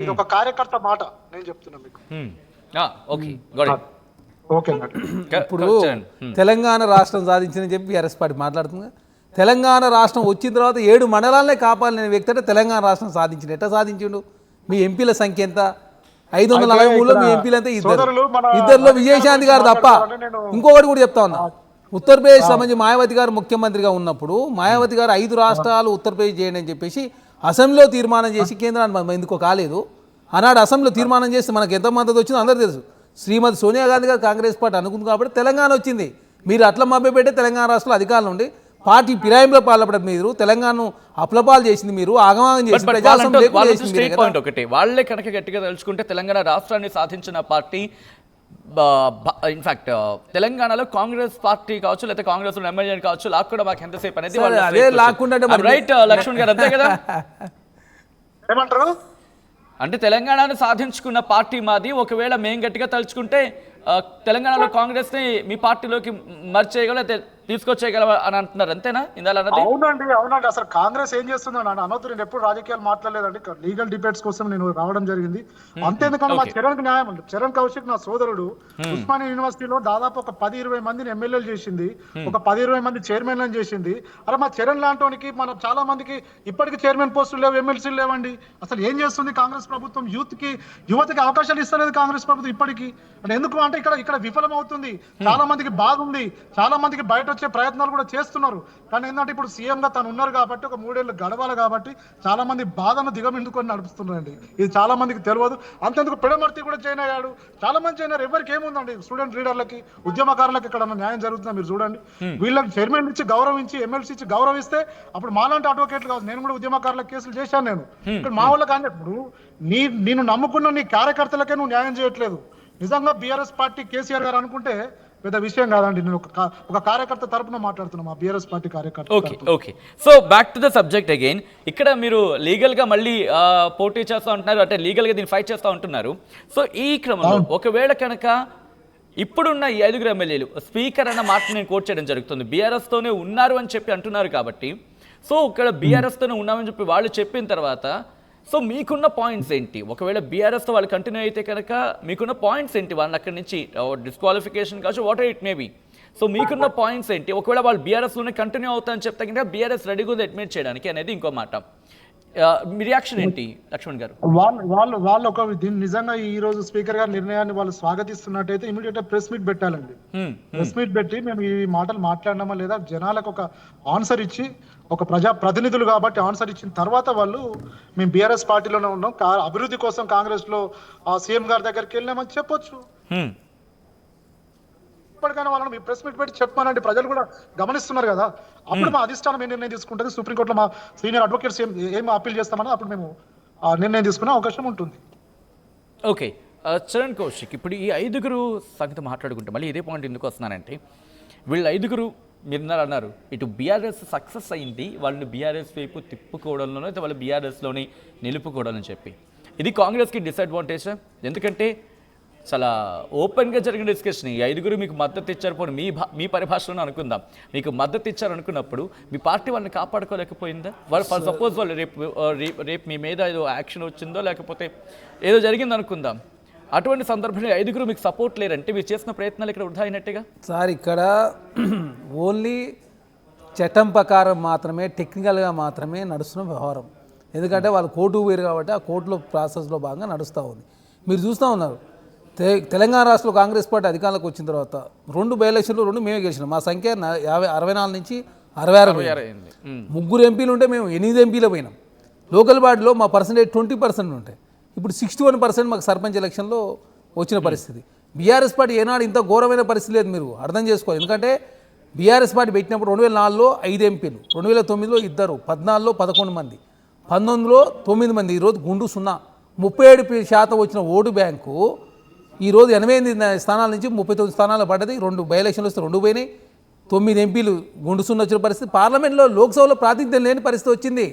ఇది ఒక కార్యకర్త మాట నేను చెప్తున్నా మీకు. ఓకే ఇప్పుడు తెలంగాణ రాష్ట్రం సాధించిందని చెప్పి బీఆర్ఎస్ పార్టీ మాట్లాడుతుంది. తెలంగాణ రాష్ట్రం వచ్చిన తర్వాత 7 మండలాలనే కాపాడలేని వ్యక్తి అంటే తెలంగాణ రాష్ట్రం సాధించిండు. ఎట్లా సాధించిండు? మీ ఎంపీల సంఖ్య ఎంత? 543లో మీ ఎంపీలు అంతా ఇద్దరులో విజయశాంతి గారు తప్ప. ఇంకొకటి కూడా చెప్తా ఉన్నా, ఉత్తరప్రదేశ్ సంబంధించి మాయావతి గారు ముఖ్యమంత్రిగా ఉన్నప్పుడు మాయావతి గారు 5 రాష్ట్రాలు ఉత్తరప్రదేశ్ చేయండి అని చెప్పేసి అసెంబ్లీలో తీర్మానం చేసి కేంద్రాన్ని ఎందుకో కాలేదు. ఆనాడు అసెంబ్లీలో తీర్మానం చేస్తే మనకు ఎంత మద్దతు వచ్చిందో అందరూ తెలుసు. శ్రీమతి సోనియా గాంధీ గారు కాంగ్రెస్ పార్టీ అనుకుంది కాబట్టి తెలంగాణ వచ్చింది. మీరు అట్లా మభ్యపెట్టే తెలంగాణ రాష్ట్రంలో అధికారులు ఉండి పార్టీ ఫిరాయింపులో పాల్పడడం మీరు తెలంగాణను అప్లపాలు చేసింది, మీరు ఆగమాగం చేసింది. ఒకటి వాళ్ళే కనుక గట్టిగా తెలుసుకుంటే తెలంగాణ రాష్ట్రాన్ని సాధించిన పార్టీ ఇన్ఫాక్ట్ తెలంగాణలో కాంగ్రెస్ పార్టీ కావచ్చు లేకపోతే కాంగ్రెస్ ఎమ్మెల్యే కావచ్చు లాక్కూడా మాకు ఎంతసేపు అనేది రైట్ లక్ష్మణ్ గారు అంతే కదా ఏమంటారు? అంటే తెలంగాణను సాధించుకున్న పార్టీ మాది. ఒకవేళ మేము గట్టిగా తలుచుకుంటే తెలంగాణలో కాంగ్రెస్ ని మీ పార్టీలోకి మర్చి చేయగల తీసుకొచ్చేయగల అని అంటున్నారు, అంతేనా? అవునండి. అసలు కాంగ్రెస్ ఏం చేస్తుందో అనొద్దు. నేను ఎప్పుడు రాజకీయాలు మాట్లాడలేదండి, లీగల్ డిబేట్స్ కోసం నేను రావడం జరిగింది. అంతేందుకంటే మా చరణ్ న్యాయం, చరణ్ కౌశిక్ నా సోదరుడు ఉస్మానియా యూనివర్సిటీలో దాదాపు ఒక 10-20 మందిని ఎమ్మెల్యేలు చేసింది, ఒక 10-20 మంది చైర్మన్లను చేసింది. అలా మా చరణ్ లాంటి మన చాలా మందికి ఇప్పటికీ చైర్మన్ పోస్టులు లేవు, ఎమ్మెల్సీలు లేవండి. అసలు ఏం చేస్తుంది కాంగ్రెస్ ప్రభుత్వం? యువతకి అవకాశాలు ఇస్తలేదు కాంగ్రెస్ ప్రభుత్వం ఇప్పటికీ. అంటే ఎందుకు అంటే ఇక్కడ విఫలం అవుతుంది. చాలా మందికి బాగుంది, చాలా మందికి బయట వచ్చే ప్రయత్నాలు కూడా చేస్తున్నారు. కానీ ఏంటంటే ఇప్పుడు సీఎం గా తను ఉన్నారు కాబట్టి ఒక 3 ఏళ్ళు గడవాలి కాబట్టి చాలా మంది బాధను దిగమిందుకొని నడుపుతున్నారండి. ఇది చాలా మందికి తెలియదు. అంతెందుకు పిడమర్తి కూడా జాయిన్ అయ్యాడు, చాలా మంది జాయిన్ అయ్యారు. ఎవరికి ఏముందండి? స్టూడెంట్ లీడర్లకి, ఉద్యమకారులకి ఇక్కడ న్యాయం జరుగుతుందా మీరు చూడండి. వీళ్ళకి చైర్మన్ ఇచ్చి గౌరవించి, ఎమ్మెల్సీ ఇచ్చి గౌరవిస్తే అప్పుడు మాలాంటి అడ్వకేట్లు కాదు, నేను కూడా ఉద్యమకారులకు కేసులు చేశాను. నేను ఇక్కడ మా వాళ్ళకి అంటే ఇప్పుడు నేను నమ్ముకున్న నీ కార్యకర్తలకే నువ్వు న్యాయం చేయట్లేదు. నిజంగా బీఆర్ఎస్ పార్టీ కేసీఆర్ గారు అనుకుంటే పెద్ద విషయం కాదండి. నేను ఒక కార్యకర్త తరపున మాట్లాడుతున్నా, మా బీఆర్ఎస్ పార్టీ కార్యకర్త. Okay so back to the subject again. ఇక్కడ మీరు లీగల్ గా మళ్ళీ పోటీ చేస్తూ ఉంటున్నారు, అంటే లీగల్ గా దీన్ని ఫైట్ చేస్తూ ఉంటున్నారు. సో ఈ క్రమంలో ఒకవేళ కనుక ఇప్పుడున్న ఈ 5 ఎమ్మెల్యేలు స్పీకర్ అన్న మాట నేను కోట్ చేయడం జరుగుతుంది, బీఆర్ఎస్ తోనే ఉన్నారు అని చెప్పి అంటున్నారు కాబట్టి, సో ఇక్కడ బీఆర్ఎస్ తోనే ఉన్నామని చెప్పి వాళ్ళు చెప్పిన తర్వాత సో మీకున్న పాయింట్స్ ఏంటి? ఒకవేళ బీఆర్ఎస్తో వాళ్ళు కంటిన్యూ అయితే కనుక మీకున్న పాయింట్స్ ఏంటి? వాళ్ళని అక్కడి నుంచి డిస్క్వాలిఫికేషన్ కావచ్చు, వాట్ ఇట్ మేబీ. సో మీకున్న పాయింట్స్ ఏంటి? ఒకవేళ వాళ్ళు బీఆర్ఎస్లోనే కంటిన్యూ అవుతారని చెప్తే కనుక బీఆర్ఎస్ రెడీగా ఉంది అడ్మిట్ చేయడానికి అనేది ఇంకో మాట. మీ రియాక్షన్ ఏంటి లక్ష్మణ్ గారు? వాళ్ళు ఒక నిజంగా ఈ రోజు స్పీకర్ గారి నిర్ణయాన్ని వాళ్ళు స్వాగతిస్తున్నట్టయితే ఇమీడియట్ ప్రెస్ మీట్ పెట్టాలండి. ప్రెస్ మీట్ పెట్టి మేము ఈ మాటలు మాట్లాడినామా లేదా జనాలకు ఒక ఆన్సర్ ఇచ్చి, ఒక ప్రజా ప్రతినిధులు కాబట్టి ఆన్సర్ ఇచ్చిన తర్వాత వాళ్ళు మేము బీఆర్ఎస్ పార్టీలోనే ఉన్నాం, అభివృద్ధి కోసం కాంగ్రెస్ లో సీఎం గారి దగ్గరికి వెళ్ళామని చెప్పొచ్చు. ఇప్పటికైనా వాళ్ళని ప్రెస్ మీట్ పెట్టి చెప్పానండి, ప్రజలు కూడా గమనిస్తున్నారు కదా. అప్పుడు మా అధిష్టానం ఏం నిర్ణయం తీసుకుంటుంది, సుప్రీంకోర్టులో మా సీనియర్ అడ్వకేట్స్ ఏం అప్పీల్ చేస్తామని అప్పుడు మేము నిర్ణయం తీసుకునే అవకాశం ఉంటుంది. ఓకే చరణ్ కౌశిక్, ఇప్పుడు ఈ 5 సంగతి మాట్లాడుకుంటే మళ్ళీ ఇదే పాయింట్ ఎందుకు వస్తున్నానంటే, వీళ్ళు 5 మీరు అన్నారు ఇటు బీఆర్ఎస్ సక్సెస్ అయింది, వాళ్ళని బీఆర్ఎస్ వైపు తిప్పుకోవడంలోనో అయితే వాళ్ళు బీఆర్ఎస్లోని నిలుపుకోవడం చెప్పి, ఇది కాంగ్రెస్కి డిసడ్వాంటేజ్. ఎందుకంటే చాలా ఓపెన్గా జరిగిన డిస్కషన్. ఈ 5 మీకు మద్దతు ఇచ్చారు, పోనీ మీ పరిభాషలోనే అనుకుందాం, మీకు మద్దతు ఇచ్చారు అనుకున్నప్పుడు మీ పార్టీ వాళ్ళని కాపాడుకోలేకపోయిందా? వాళ్ళు ఫర్ సపోజ్ వాళ్ళు రేపు మీ మీద ఏదో యాక్షన్ వచ్చిందో లేకపోతే ఏదో జరిగింది అనుకుందాం, అటువంటి సందర్భంలో 5 మీకు సపోర్ట్ లేరంటే మీరు చేసిన ప్రయత్నాలు ఇక్కడ వృధా అయినట్టుగా. సార్ ఇక్కడ ఓన్లీ చట్టం ప్రకారం మాత్రమే, టెక్నికల్గా మాత్రమే నడుస్తున్న వ్యవహారం. ఎందుకంటే వాళ్ళు కోర్టుకు పోయారు కాబట్టి ఆ కోర్టులో ప్రాసెస్లో భాగంగా నడుస్తూ ఉంది. మీరు చూస్తూ ఉన్నారు, తెలంగాణ రాష్ట్రంలో కాంగ్రెస్ పార్టీ అధికారంలోకి వచ్చిన తర్వాత 2 బై ఎలక్షన్లు 2 మేమే గెలిచినాం. మా సంఖ్య 64 నుంచి 66 అయింది. 3 ఎంపీలు ఉంటే మేము 8 ఎంపీలు పోయినాం. లోకల్ బాడీలో మా పర్సంటేజ్ 20% ఉంటాయి. ఇప్పుడు 61% మాకు సర్పంచ్ ఎలక్షన్లో వచ్చిన పరిస్థితి. బీఆర్ఎస్ పార్టీ ఏనాడు ఇంత ఘోరమైన పరిస్థితి లేదు, మీరు అర్థం చేసుకోవాలి. ఎందుకంటే బీఆర్ఎస్ పార్టీ పెట్టినప్పుడు 2004లో 5 ఎంపీలు, 2009లో 2, 14లో 11 మంది, 19లో 9 మంది. ఈరోజు గుండు 0. 37% వచ్చిన ఓటు బ్యాంకు ఈరోజు 88 స్థానాల నుంచి 39 స్థానాలు పడ్డది. 2 బై ఎలక్షన్లు వస్తే 2 పోయినాయి. 9 ఎంపీలు గుండు 0 వచ్చిన పరిస్థితి. పార్లమెంట్లో, లోక్సభలో ప్రాతినిధ్యం లేని పరిస్థితి వచ్చింది.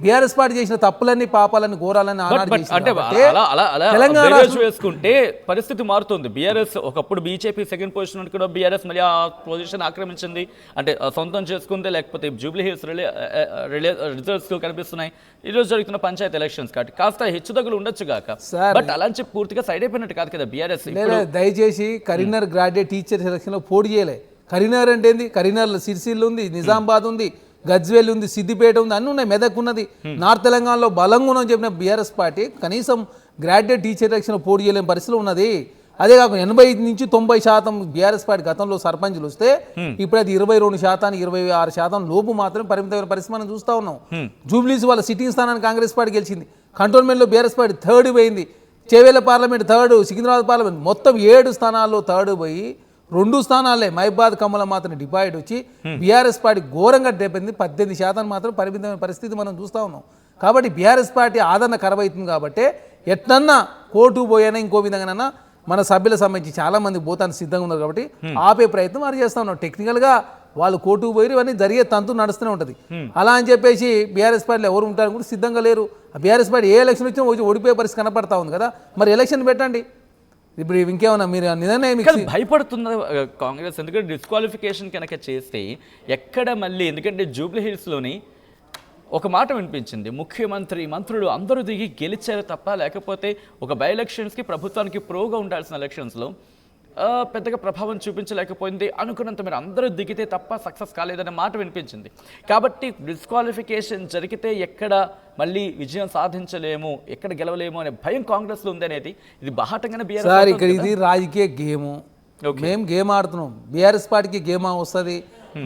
బీఆర్ఎస్ పార్టీ చేసిన తప్పులన్నీ పాపాలన్నీ ఘోరాలని ఆనాడు బట్ చేసింది అంటే కాబట్టి అలా తెలంగాణ బేరేజ్ వేసుకుంటే పరిస్థితి మారుతుంది. బీఆర్ఎస్ ఒకప్పుడు బీజేపీ సెకండ్ పొజిషన్ కూడా బీఆర్ఎస్ మళ్ళీ ఆ పొజిషన్ ఆక్రమించింది, అంటే సొంతం చేసుకుంది. లేకపోతే జూబ్లీ హిల్స్ రిజల్ట్స్ కనిపిస్తున్నాయి ఈ రోజు జరుగుతున్న పంచాయత్ ఎలక్షన్స్ కాబట్టి కాస్త హెచ్చుతగ్గులు ఉండొచ్చు కాక, బట్ అలా చెప్పి పూర్తిగా సైడ్ అయిపోయినట్టు కాదు కదా బీఆర్ఎస్. లేదా దయచేసి కరీంనగర్ గ్రాడ్యుయేట్ టీచర్ సెలక్షన్లో పోటీ చేయలే. కరీంనగర్ అంటే ఏంది? కరీంనగర్లో సిరిసిల్ల ఉంది, నిజామాబాద్ ఉంది, గజ్వేల్ ఉంది, సిద్దిపేట ఉంది, అన్నీ ఉన్నాయి, మెదక్ ఉన్నది. నార్త్ తెలంగాణలో బలంగా ఉందని చెప్పిన బీఆర్ఎస్ పార్టీ కనీసం గ్రాడ్యుయేట్ టీచర్ ఎలక్షన్ పోటీ చేయలేని పరిస్థితిలో ఉన్నది. అదే కాకుండా 80 నుంచి 90% బీఆర్ఎస్ పార్టీ గతంలో సర్పంచ్లు వస్తే ఇప్పుడు అది 22%, 26% లోపు మాత్రమే పరిమితమైన పరిస్థితి మనం చూస్తూ ఉన్నాం. జూబ్లీస్ వాళ్ళ సిట్టింగ్ స్థానాన్ని కాంగ్రెస్ పార్టీ గెలిచింది. కంటోన్మెంట్లో బీఆర్ఎస్ పార్టీ థర్డ్ పోయింది, Chevella parliament third, Secunderabad parliament మొత్తం 7 స్థానాల్లో థర్డ్ పోయి 2 స్థానాలే మహిబాద్ కమ్మల మాత్రం డిపాయిట్ వచ్చి బీఆర్ఎస్ పార్టీ ఘోరంగా దెబ్బతింది. 18% మాత్రం పరిమితమైన పరిస్థితి మనం చూస్తూ ఉన్నాం. కాబట్టి బీఆర్ఎస్ పార్టీ ఆదరణ కరవైతుంది కాబట్టి ఎట్లన్నా కోర్టు పోయినా ఇంకో విధంగానన్నా మన సభ్యులకు సంబంధించి చాలా మంది పోతానికి సిద్ధంగా ఉన్నారు కాబట్టి ఆపే ప్రయత్నం వారు చేస్తూ ఉన్నాం. టెక్నికల్గా వాళ్ళు కోర్టుకు పోయి ఇవన్నీ జరిగే తంతు నడుస్తూనే ఉంటుంది. అలా అని చెప్పేసి బీఆర్ఎస్ పార్టీలో ఎవరు ఉంటారని కూడా సిద్ధంగా లేరు. బీఆర్ఎస్ పార్టీ ఏ ఎలక్షన్ వచ్చినా ఓడిపోయే పరిస్థితి కనపడతా ఉంది కదా, మరి ఎలక్షన్ పెట్టండి. ఇప్పుడు ఇంకేమన్నా మీరు నిర్ణయం భయపడుతున్న కాంగ్రెస్, ఎందుకంటే డిస్క్వాలిఫికేషన్ కనుక చేస్తే ఎక్కడ మళ్ళీ, ఎందుకంటే జూబ్లీ హిల్స్లోని ఒక మాట వినిపించింది, ముఖ్యమంత్రి మంత్రులు అందరూ దిగి గెలిచారు తప్ప, లేకపోతే ఒక బై ఎలక్షన్స్కి ప్రభుత్వానికి ప్రోగా ఉండాల్సిన ఎలక్షన్స్లో పెద్దగా ప్రభావం చూపించలేకపోయింది, అనుకున్నంత మీరు అందరూ దిగితే తప్ప సక్సెస్ కాలేదనే మాట వినిపించింది. కాబట్టి డిస్క్వాలిఫికేషన్ జరిగితే ఎక్కడ మళ్ళీ విజయం సాధించలేము, ఎక్కడ గెలవలేము అనే భయం కాంగ్రెస్లో ఉంది అనేది ఇది బాహటంగానే సార్. ఇక్కడ ఇది రాజకీయ గేము, మేము గేమ్ ఆడుతున్నాం. బీఆర్ఎస్ పార్టీకి గేమ్ వస్తుంది,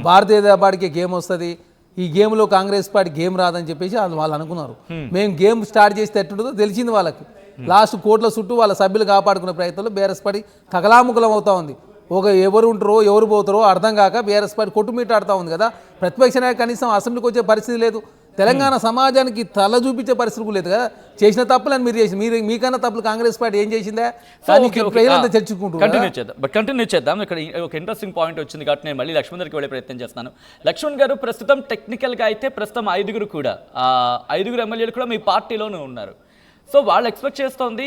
భారతీయ జనతా పార్టీకి గేమ్ వస్తుంది. ఈ గేమ్లో కాంగ్రెస్ పార్టీ గేమ్ రాదని చెప్పేసి వాళ్ళు అనుకున్నారు. మేము గేమ్ స్టార్ట్ చేస్తే ఎట్టుంటుందో తెలిసింది వాళ్ళకి. లాస్ట్ కోట్ల చుట్టూ వాళ్ళ సభ్యులు కాపాడుకునే ప్రయత్నంలో బీఆర్ఎస్ పార్టీ తగలాముకలం అవుతా ఉంది. ఎవరు ఉంటారో ఎవరు పోతారో అర్థం కాక బీఆర్ఎస్ పార్టీ కొట్టుమీట ఆడుతూ ఉంది కదా. ప్రతిపక్ష నాయకు కనీసం అసెంబ్లీకి వచ్చే పరిస్థితి లేదు. తెలంగాణ సమాజానికి తల చూపించే పరిస్థితి లేదు కదా. చేసిన తప్పులని మీరు చేసి మీకన్నా తప్పులు కాంగ్రెస్ పార్టీ ఏం చేసిందా కంటిన్యూ చేద్దాం. ఇక్కడ ఒక ఇంట్రెస్టింగ్ పాయింట్ వచ్చింది కాబట్టి నేను మళ్ళీ లక్ష్మణ్ గారికి వెళ్ళే ప్రయత్నం చేస్తాను. లక్ష్మణ్ గారు, ప్రస్తుతం టెక్నికల్గా అయితే ప్రస్తుతం 5 కూడా 5 ఎమ్మెల్యేలు కూడా మీ పార్టీలోనే ఉన్నారు. సో వాళ్ళు ఎక్స్పెక్ట్ చేస్తోంది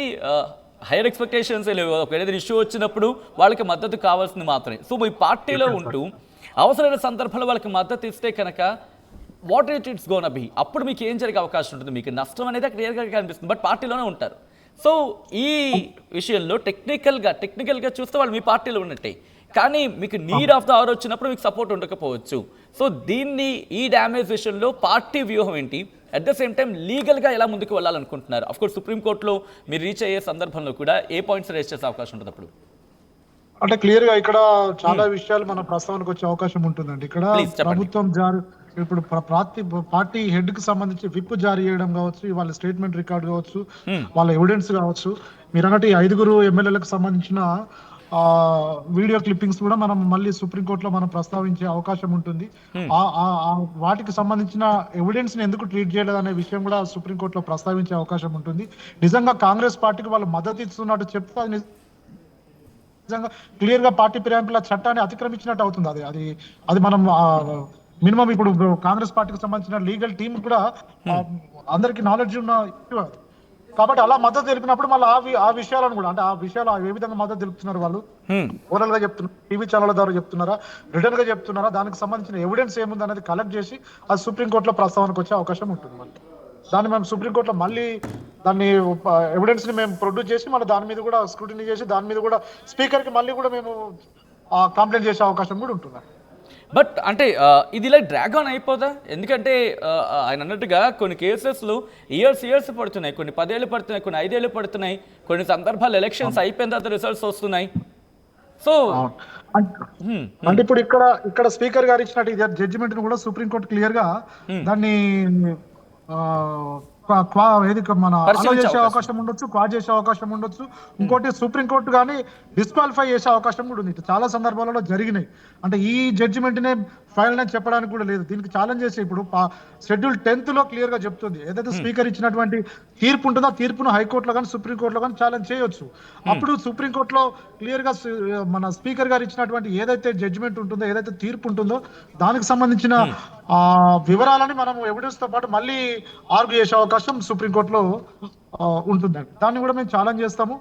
హైయర్ ఎక్స్పెక్టేషన్స్ లేవు. ఒకవేళ ఇష్యూ వచ్చినప్పుడు వాళ్ళకి మద్దతు కావాల్సింది మాత్రమే. సో మీ పార్టీలో ఉంటూ అవసరమైన సందర్భంలో వాళ్ళకి మద్దతు ఇస్తే కనుక వాట్ ఇట్స్ గోన్ బి, అప్పుడు మీకు ఏం జరిగే అవకాశం ఉంటుంది? మీకు నష్టం అనేది క్లియర్గా కనిపిస్తుంది, బట్ పార్టీలోనే ఉంటారు. సో ఈ విషయంలో టెక్నికల్గా చూస్తే వాళ్ళు మీ పార్టీలో ఉన్నట్టే, కానీ మీకు నీడ్ ఆఫ్ ద అవర్ వచ్చినప్పుడు మీకు సపోర్ట్ ఉండకపోవచ్చు. సో దీన్ని, ఈ డ్యామేజ్ విషయంలో పార్టీ వ్యూహం ఏంటి? అట్ ద సేమ్ టైం లీగల్గా ఎలా ముందుకు వెళ్ళాలనుకుంటున్నారు? అఫ్కోర్స్ సుప్రీంకోర్టులో మీరు రీచ్ అయ్యే సందర్భంలో కూడా ఏ పాయింట్స్ రేస్ చేసే అవకాశం ఉంటుంది అప్పుడు? అంటే క్లియర్ గా ఇక్కడ చాలా విషయాలు మన ప్రస్తావనకు వచ్చే అవకాశం ఉంటుందండి. ఇక్కడ ప్రభుత్వం ఇప్పుడు పార్టీ హెడ్ కి సంబంధించి విప్ జారీ చేయడం కావచ్చు, వాళ్ళ స్టేట్మెంట్ రికార్డ్ కావచ్చు, వాళ్ళ ఎవిడెన్స్ కావచ్చు, మీరు అన్నట్టు ఈ 5 ఎమ్మెల్యేలకు సంబంధించిన వీడియో క్లిప్పింగ్స్ కూడా మనం మళ్ళీ సుప్రీంకోర్టులో మనం ప్రస్తావించే అవకాశం ఉంటుంది. వాటికి సంబంధించిన ఎవిడెన్స్ ని ఎందుకు ట్రీట్ చేయలేదు అనే విషయం కూడా సుప్రీంకోర్టులో ప్రస్తావించే అవకాశం ఉంటుంది. నిజంగా కాంగ్రెస్ పార్టీకి వాళ్ళు మద్దతు ఇస్తున్నట్టు చెప్తే అది నిజంగా క్లియర్ గా పార్టీ ఫిరాయింపుల చట్టాన్ని అతిక్రమించినట్టు అవుతుంది. అది మనం మినిమం ఇప్పుడు కాంగ్రెస్ పార్టీకి సంబంధించిన లీగల్ టీమ్ కూడా అందరికి నాలెడ్జ్ ఉన్న ఇష్యూ అది. కాబట్టి అలా మద్దతు తెలిపినప్పుడు మళ్ళీ ఆ విషయాలను కూడా, అంటే ఆ విషయాలు ఏ విధంగా మద్దతు తెలుపుతున్నారు వాళ్ళు, ఓరల్ గా చెప్తున్నారు, టీవీ ఛానల్ ద్వారా చెప్తున్నారా, రిటర్న్ గా చెప్తున్నారా, దానికి సంబంధించిన ఎవిడెన్స్ ఏముంది అనేది కలెక్ట్ చేసి అది సుప్రీంకోర్టులో ప్రస్తావనకు వచ్చే అవకాశం ఉంటుంది. మళ్ళీ దాన్ని మేము సుప్రీంకోర్టులో మళ్ళీ దాన్ని ఎవిడెన్స్ ని మేము ప్రొడ్యూస్ చేసి మళ్ళీ దాని మీద కూడా స్క్రూటినీ చేసి దాని మీద కూడా స్పీకర్ కి మళ్ళీ కూడా మేము కంప్లైంట్ చేసే అవకాశం కూడా ఉంటుంది. బట్ అంటే ఇది ఇలా డ్రాగ్ ఆన్ అయిపోదా? ఎందుకంటే ఆయన అన్నట్టుగా కొన్ని కేసెస్లో ఇయర్స్ పడుతున్నాయి, కొన్ని 10 ఏళ్ళు పడుతున్నాయి, కొన్ని 5 ఏళ్ళు పడుతున్నాయి, కొన్ని సందర్భాలు ఎలక్షన్స్ అయిపోయిన తర్వాత రిజల్ట్స్ వస్తున్నాయి. సో అంటే ఇప్పుడు ఇక్కడ స్పీకర్ గారు ఇచ్చినట్టు జడ్జిమెంట్ కూడా సుప్రీంకోర్టు క్లియర్ గా దాన్ని మన అలో చేసే అవకాశం ఉండొచ్చు, క్వాజ్ చేసే అవకాశం ఉండొచ్చు. ఇంకోటి సుప్రీంకోర్టు కానీ డిస్క్వాలిఫై చేసే అవకాశం కూడా ఉంది. చాలా సందర్భాలలో జరిగినాయి. అంటే ఈ జడ్జిమెంట్ నే ఫైనల్ అని చెప్పడానికి కూడా లేదు. దీనికి ఛాలెంజ్ చేసి ఇప్పుడు షెడ్యూల్ 10th లో క్లియర్ గా చెప్తుంది, ఏదైతే స్పీకర్ ఇచ్చినటువంటి తీర్పు ఉంటుందో ఆ తీర్పును హైకోర్టులో కానీ సుప్రీంకోర్టులో కానీ ఛాలెంజ్ చేయొచ్చు. అప్పుడు సుప్రీంకోర్టులో క్లియర్ గా మన స్పీకర్ గారు ఇచ్చినటువంటి ఏదైతే జడ్జిమెంట్ ఉంటుందో, ఏదైతే తీర్పు ఉంటుందో దానికి సంబంధించిన వివరాలని మనం ఎవిడెన్స్ తో పాటు మళ్ళీ ఆర్గ్యూ చేసే అవకాశం సుప్రీంకోర్టులో ఉంటుందండి. దాన్ని కూడా మేము ఛాలెంజ్ చేస్తాము.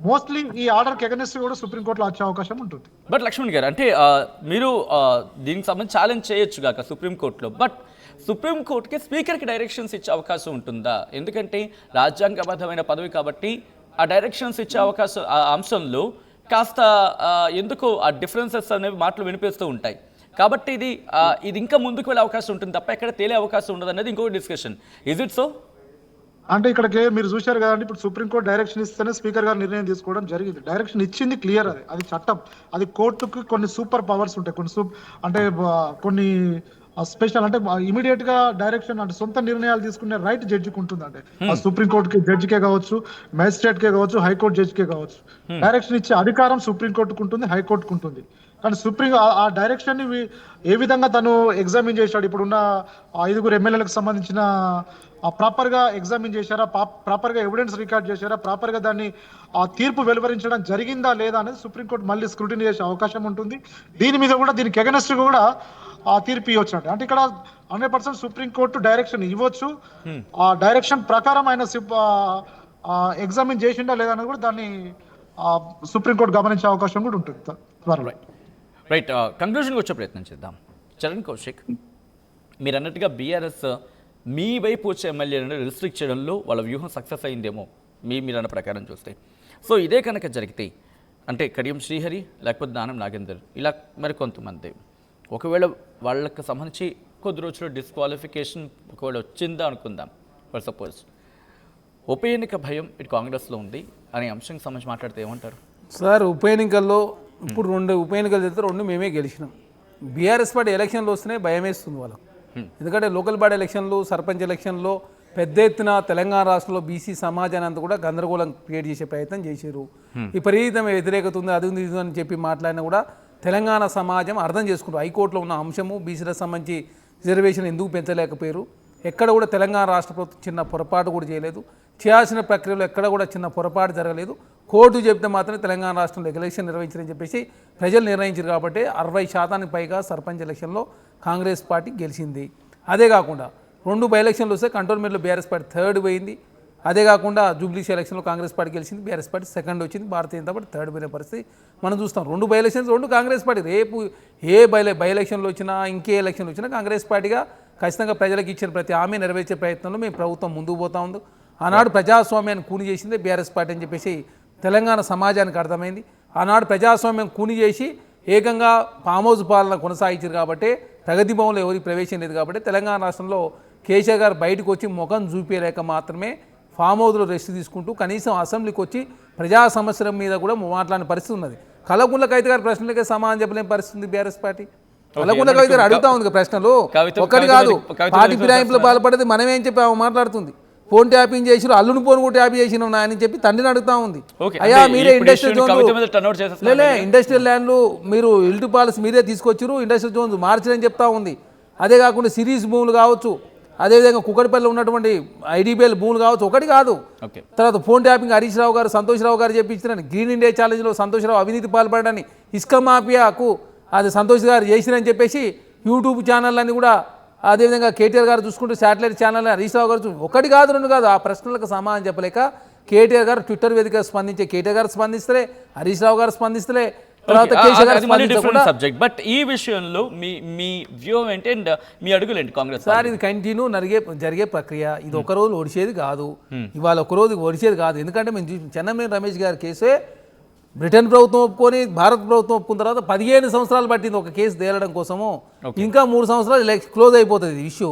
మోస్ట్లీ ఈ ఆర్డర్ ఎగనెస్ట్ కూడా సుప్రీంకోర్టులో వచ్చే అవకాశం ఉంటుంది. బట్ లక్ష్మణ్ గారు, అంటే మీరు దీనికి సంబంధించి ఛాలెంజ్ చేయొచ్చు కాక సుప్రీంకోర్టులో, బట్ సుప్రీంకోర్టుకి స్పీకర్కి డైరెక్షన్స్ ఇచ్చే అవకాశం ఉంటుందా? ఎందుకంటే రాజ్యాంగబద్ధమైన పదవి కాబట్టి ఆ డైరెక్షన్స్ ఇచ్చే అవకాశం, ఆ అంశంలో కాస్త ఎందుకో ఆ డిఫరెన్సెస్ అనేవి మాటలు వినిపిస్తూ ఉంటాయి. కాబట్టి ఇది ఇంకా ముందుకు వెళ్ళే అవకాశం ఉంటుంది తప్ప ఎక్కడ తేలే అవకాశం ఉండదు అనేది ఇంకొక డిస్కషన్. Is it so? అంటే ఇక్కడికి మీరు చూశారు కదండి, ఇప్పుడు సుప్రీంకోర్టు డైరెక్షన్ ఇస్తేనే స్పీకర్ గారు నిర్ణయం తీసుకోవడం జరిగింది. డైరెక్షన్ ఇచ్చింది క్లియర్, అది చట్టం. అది కోర్టుకి కొన్ని సూపర్ పవర్స్ ఉంటాయి, కొన్ని స్పెషల్, అంటే ఇమీడియట్ గా డైరెక్షన్, అంటే సొంత నిర్ణయాలు తీసుకునే రైట్ జడ్జికి ఉంటుందండి. సుప్రీంకోర్టుకి జడ్జికే కావచ్చు, మేజిస్ట్రేట్ కే కావచ్చు, హైకోర్టు జడ్జికే కావచ్చు. డైరెక్షన్ ఇచ్చే అధికారం సుప్రీంకోర్టుకు ఉంటుంది, హైకోర్టుకు ఉంటుంది. కానీ ఆ డైరెక్షన్ ని ఏ విధంగా తను ఎగ్జామిన్ చేశాడు, ఇప్పుడున్న 5 ఎమ్మెల్యేలకు సంబంధించిన ప్రాపర్ గా ఎగ్జామిన్ చేశారా, ప్రాపర్ గా ఎవిడెన్స్ రికార్డ్ చేశారా, ప్రాపర్ గా దాన్ని ఆ తీర్పు వెలువరించడం జరిగిందా లేదా అనేది సుప్రీంకోర్టు మళ్ళీ స్క్రూటినీ చేసే అవకాశం ఉంటుంది. దీని మీద కూడా దీనికి ఎగనెస్ట్ కూడా ఆ తీర్పు ఇవ్వచ్చు. అంటే ఇక్కడ 100% సుప్రీంకోర్టు డైరెక్షన్ ఇవ్వచ్చు. ఆ డైరెక్షన్ ప్రకారం ఆయన ఎగ్జామిన్ చేసిండా లేదా అనేది కూడా దాన్ని సుప్రీంకోర్టు గమనించే అవకాశం కూడా ఉంటుంది త్వరలో. రైట్, కంక్లూజన్కి వచ్చే ప్రయత్నం చేద్దాం. చరణ్ కౌశిక్, మీరు అన్నట్టుగా బీఆర్ఎస్ మీ వైపు వచ్చే ఎమ్మెల్యేలను రిస్ట్రిక్ట్ చేయడంలో వాళ్ళ వ్యూహం సక్సెస్ అయిందేమో మీరు అన్న ప్రకారం చూస్తే. సో ఇదే కనుక జరిగితే, అంటే కడియం శ్రీహరి లేకపోతే దానం నాగేందర్ ఇలా మరికొంతమంది, ఒకవేళ వాళ్ళకి సంబంధించి కొద్ది రోజులు డిస్క్వాలిఫికేషన్ ఒకవేళ వచ్చిందా అనుకుందాం, ఫర్ సపోజ్ ఉప ఎన్నిక భయం ఇటు కాంగ్రెస్లో ఉంది అనే అంశంకి సంబంధించి మాట్లాడితే ఏమంటారు? సార్, ఉప ఎన్నికల్లో ఇప్పుడు 2 ఉప ఎన్నికలు జరిగితే 2 మేమే గెలిచినాం. బీఆర్ఎస్ పార్టీ ఎలక్షన్లు వస్తేనే భయం వేస్తుంది వాళ్ళకు. ఎందుకంటే లోకల్ బాడీ ఎలక్షన్లు, సర్పంచ్ ఎలక్షన్లో పెద్ద ఎత్తున తెలంగాణ రాష్ట్రంలో బీసీ సమాజాన్ని అంతా కూడా గందరగోళం క్రియేట్ చేసే ప్రయత్నం చేశారు. విపరీతమైన వ్యతిరేకత ఉంది, అది ఉంది ఇది అని చెప్పి మాట్లాడినా కూడా తెలంగాణ సమాజం అర్థం చేసుకుంటారు. హైకోర్టులో ఉన్న అంశము బీసీలకు సంబంధించి రిజర్వేషన్ ఎందుకు పెంచలేకపోయారు, ఎక్కడ కూడా తెలంగాణ రాష్ట్ర ప్రభుత్వం చిన్న పొరపాటు కూడా చేయలేదు, చేయాల్సిన ప్రక్రియలో ఎక్కడ కూడా చిన్న పొరపాటు జరగలేదు. కోర్టు చెప్తే మాత్రమే తెలంగాణ రాష్ట్రంలో ఎలక్షన్ నిర్వహించారని చెప్పేసి ప్రజలు నిర్ణయించారు. కాబట్టి 60% పైగా సర్పంచ్ ఎలక్షన్లో కాంగ్రెస్ పార్టీ గెలిచింది. అదే కాకుండా 2 బై ఎలక్షన్లు వస్తే కంటోన్మెంట్లో బీఆర్ఎస్ పార్టీ 3rd పోయింది. అదే కాకుండా జూబ్లీస్ ఎలక్షన్లో కాంగ్రెస్ పార్టీ గెలిచింది, బీఆర్ఎస్ పార్టీ 2nd వచ్చింది, భారతీయ జనతా పార్టీ 3rd పోయిన పరిస్థితి మనం చూస్తాం. 2 బై ఎలక్షన్స్ 2 కాంగ్రెస్ పార్టీ. రేపు ఏ బై ఎలక్షన్లు వచ్చినా, ఇంకే ఎలక్షన్లు వచ్చినా కాంగ్రెస్ పార్టీగా ఖచ్చితంగా ప్రజలకు ఇచ్చిన ప్రతి హామీ నెరవేర్చే ప్రయత్నంలో మేము ప్రభుత్వం ముందుకు పోతా ఉంది. ఆనాడు ప్రజాస్వామ్యాన్ని కూని చేసిందే బీఆర్ఎస్ పార్టీ అని చెప్పేసి తెలంగాణ సమాజానికి అర్థమైంది. ఆనాడు ప్రజాస్వామ్యం కూని చేసి ఏకంగా ఫామ్ హౌస్ పాలన కొనసాగించారు కాబట్టి, ప్రగతి భవన్లో ఎవరికి ప్రవేశం లేదు కాబట్టి తెలంగాణ రాష్ట్రంలో కేసీఆర్ గారు బయటకు వచ్చి ముఖం చూపించలేక మాత్రమే ఫామ్ హౌస్లో రెస్ట్ తీసుకుంటూ కనీసం అసెంబ్లీకి వచ్చి ప్రజా సమస్యల మీద కూడా మాట్లాడిన పరిస్థితి ఉన్నది. కల్వకుంట్ల కవిత గారి ప్రశ్నలకే సమాధానం చెప్పలేని పరిస్థితి బీఆర్ఎస్ పార్టీ. కల్వకుంట్ల కవిత గారు అడుగుతా ఉంది ప్రశ్నలు, ఒక్కటి కాదు, పార్టీ ఫిరాయింపులో పాల్పడేది మనమేం చెప్పి ఆమె మాట్లాడుతుంది. ఫోన్ ట్యాపింగ్ చేసి అల్లుని ఫోన్ కూడా ట్యాప్ చేసినాం అని చెప్పి తండ్రిని అడుగుతా ఉంది. అయ్యా మీరే ఇండస్ట్రియల్ ఇండస్ట్రియల్ ల్యాండ్లు మీరు ఇల్టు పాలసీ మీరే తీసుకొచ్చారు, ఇండస్ట్రియల్ జోన్స్ మార్చని చెప్తా ఉంది. అదే కాకుండా సిరీస్ భూములు కావచ్చు, అదేవిధంగా కుక్కడిపల్లిలో ఉన్నటువంటి ఐడిబిఎల్ భూములు కావచ్చు, ఒకటి కాదు. తర్వాత ఫోన్ ట్యాపింగ్ హరీష్ రావు గారు, సంతోష్ రావు గారు చెప్పించిన గ్రీన్ ఇండియా ఛాలెంజ్లో సంతోష్ రావు అవినీతి పాల్పడని ఇసుక మాఫియాకు అది సంతోష్ గారు చేసిరని చెప్పేసి యూట్యూబ్ ఛానళ్ళని కూడా, అదేవిధంగా కేటీఆర్ గారు చూసుకుంటూ శాటిలైట్ ఛానల్ హరీష్ రావు గారు ఒకటి కాదు 2 కాదు, ఆ ప్రశ్నలకు సమాధానం చెప్పలేక కేటీఆర్ గారు ట్విట్టర్ వేదిక స్పందించే కేటీఆర్ గారు స్పందిస్తలే, హరీష్ రావు గారు స్పందిస్తలే, తర్వాత సబ్జెక్ట్. బట్ ఈ విషయంలో మీ వ్యూ ఏంటి అండ్ మీ అడుగులేంటి కాంగ్రెస్? సార్, ఇది కంటిన్యూ జరిగే ప్రక్రియ. ఇది ఒక రోజు ఒడిచేది కాదు, ఇవాళ ఒక రోజు ఒడిచేది కాదు. ఎందుకంటే మేము చెన్నమనేని రమేష్ గారి కేసే బ్రిటన్ ప్రభుత్వం ఒప్పుకొని భారత ప్రభుత్వం ఒప్పుకున్న తర్వాత 15 సంవత్సరాలు పట్టింది ఒక కేసు తేలడం కోసము. ఇంకా 3 సంవత్సరాలు క్లోజ్ అయిపోతుంది ఇష్యూ.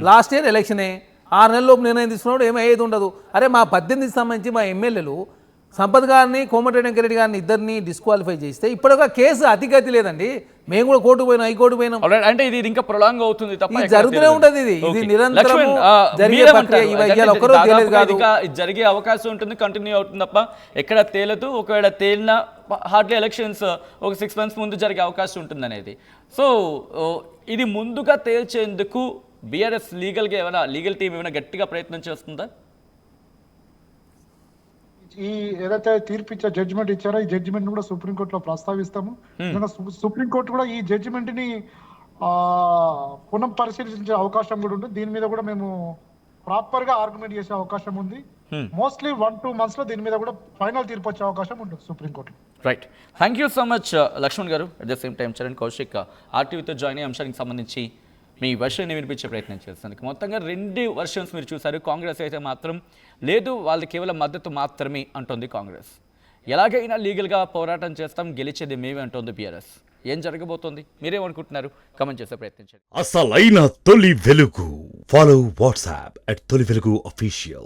లాస్ట్ ఇయర్ ఎలక్షనే, 6 నెలల లోపు నిర్ణయం తీసుకున్నప్పుడు ఏమయ్యేది ఉండదు. అరే మా 18కి సంబంధించి మా ఎమ్మెల్యేలు సంపత్ గారిని కోమటిరెడ్డి వెంకరెడ్డి గారిని ఇద్దరిని డిస్క్వాలిఫై చేస్తే ఇప్పటిగా కేసు అతిగతి లేదండి. మేము కూడా కోర్టు పోయినాం, హైకోర్టు పోయినాం. Alright, అంటే ఇది ఇంకా ప్రొలాంగ్ అవుతుంది తప్ప ఇది ఎక్కడ జరుగుతూనే తెలియదు. ఉంటుంది. ఇది Okay. నిరంతరం లక్ష్మణ్, జరిగే మీరేమంటారు? ప్రక్రియ. అంటే ఇవాళ ఒక్కరోజు తెలియదు దాదాపుగా కాదు. ఇది ఇంకా ఇది జరిగే అవకాశం ఉంటుంది, కంటిన్యూ అవుతుంది తప్ప ఎక్కడ తేలదు. ఒకవేళ తేలినా హార్డ్లీ ఎలక్షన్స్ ఒక 6 months ముందు జరిగే అవకాశం ఉంటుంది అనేది. సో ఇది ముందుగా తేల్చేందుకు బీఆర్ఎస్ లీగల్ టీం ఏమైనా గట్టిగా ప్రయత్నం చేస్తుందా? ఈ ఏదైతే తీర్పు ఇచ్చే జడ్జిమెంట్ ఇచ్చారో ఈ జడ్జిమెంట్ కూడా సుప్రీంకోర్టులో ప్రస్తావిస్తాము. సుప్రీంకోర్టు కూడా ఈ జడ్జిమెంట్ ని పునః పరిశీలించే అవకాశం కూడా ఉంటుంది. దీని మీద కూడా మేము ప్రాపర్ గా ఆర్గ్యుమెంట్ చేసే అవకాశం ఉంది. మోస్ట్లీ 1-2 months లో దీని మీద కూడా ఫైనల్ తీర్పు వచ్చే అవకాశం ఉంటుంది సుప్రీంకోర్టులో. Right, thank you so much Laxman గారు. At the same time Charan Kaushik ఆర్టీవీతో జాయిన్ అయ్యే అంశానికి సంబంధించి మీ వర్షన్ని వినిపించే ప్రయత్నం చేస్తాను. మొత్తంగా 2 వర్షన్స్ మీరు చూశారు. కాంగ్రెస్ అయితే మాత్రం లేదు, వాళ్ళది కేవలం మద్దతు మాత్రమే అంటోంది కాంగ్రెస్. ఎలాగైనా లీగల్గా పోరాటం చేస్తాం, గెలిచేది మేమే అంటోంది బీఆర్ఎస్. ఏం జరగబోతోంది, మీరేమనుకుంటున్నారు? కమెంట్ చేసే ప్రయత్నం చేయండి. అసలైన తొలి వెలుగు. ఫాలో వాట్సాప్ @తొలి వెలుగు official.